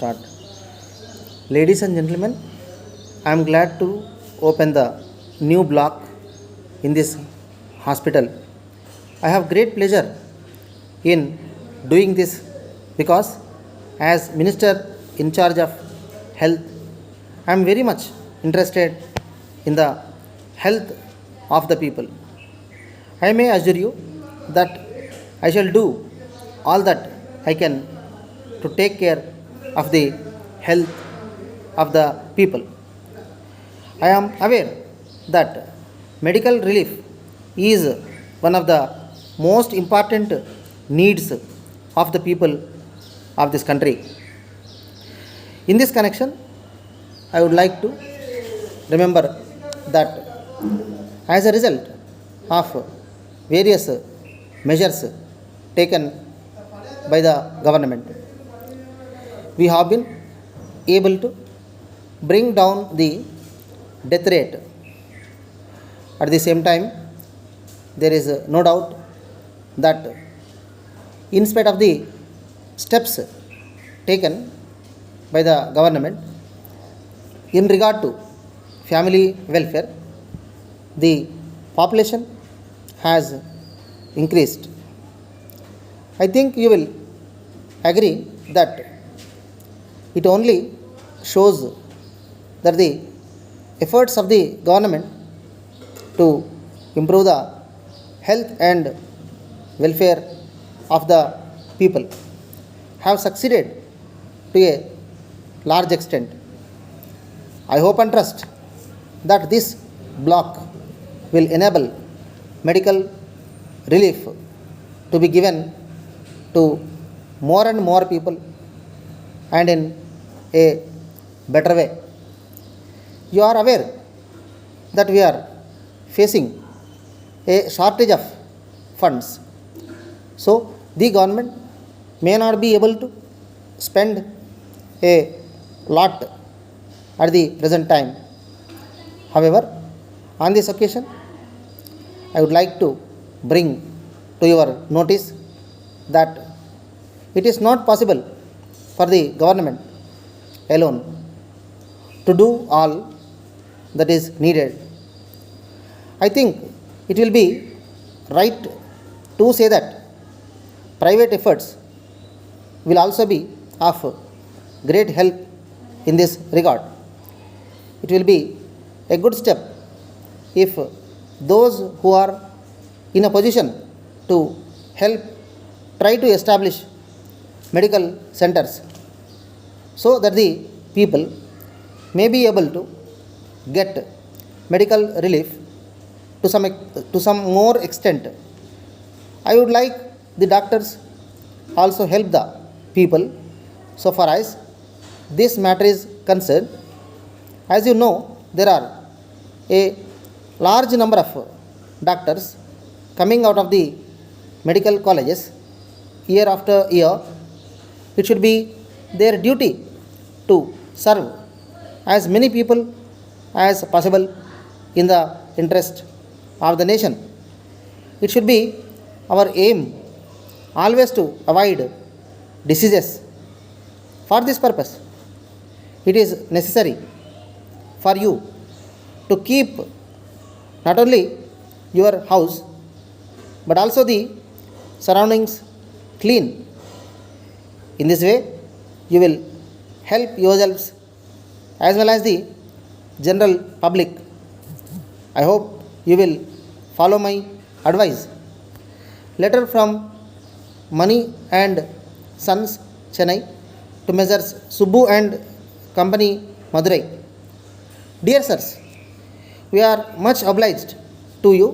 start. Ladies and gentlemen, I am glad to open the new block in this hospital. I have great pleasure in doing this because as minister in charge of health, I am very much interested in the health of the people. I may assure you that I shall do all that I can to take care of the health of the people. I am aware that medical relief is one of the most important needs of the people of this country. In this connection, I would like to remember that as a result of various measures taken by the government, we have been able to bring down the death rate. At the same time, there is no doubt that in spite of the steps taken by the government in regard to family welfare, the population has increased. I think you will agree that it only shows that the efforts of the government to improve the health and welfare of the people have succeeded to a large extent. I hope and trust that this block will enable medical relief to be given to more and more people and in a better way. You are aware that we are facing a shortage of funds. So, the government may not be able to spend a lot at the present time. However, on this occasion, I would like to bring to your notice that it is not possible for the government alone to do all that is needed. I think it will be right to say that private efforts will also be of great help in this regard. It will be a good step if those who are in a position to help try to establish medical centers so that the people may be able to get medical relief to some more extent. I would like the doctors also help the people so far as this matter is concerned. As you know, there are a large number of doctors coming out of the medical colleges year after year. It should be their duty to serve as many people as possible in the interest of the nation. It should be our aim always to avoid diseases. For this purpose, it is necessary for you to keep not only your house but also the surroundings clean. In this way, you will help yourselves as well as the general public. I hope you will follow my advice. Letter from Money and Sons, Chennai, to Messrs. Subbu and Company, Madurai. Dear sirs, we are much obliged to you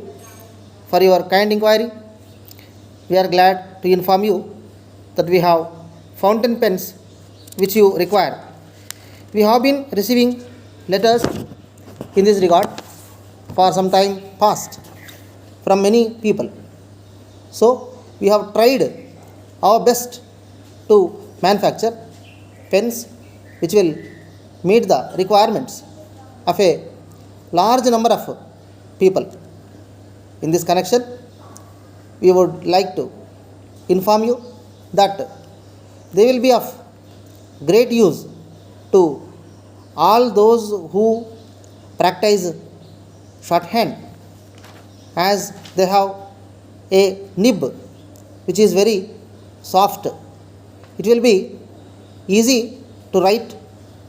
for your kind inquiry. We are glad to inform you that we have fountain pens which you require. We have been receiving letters in this regard for some time past from many people. So, we have tried our best to manufacture pens which will meet the requirements of a large number of people. In this connection, we would like to inform you that they will be of great use to all those who practice shorthand, as they have a nib which is very soft. It will be easy to write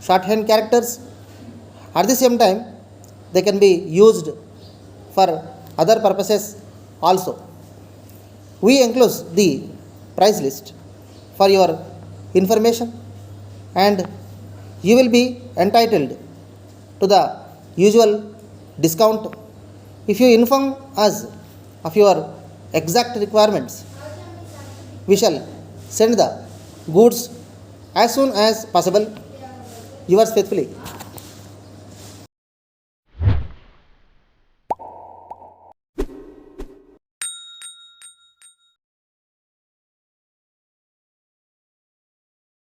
shorthand characters. At the same time, they can be used for other purposes also. We enclose the price list for your information, and you will be entitled to the usual discount if you inform us of your exact requirements. We shall send the goods as soon as possible. Yours faithfully,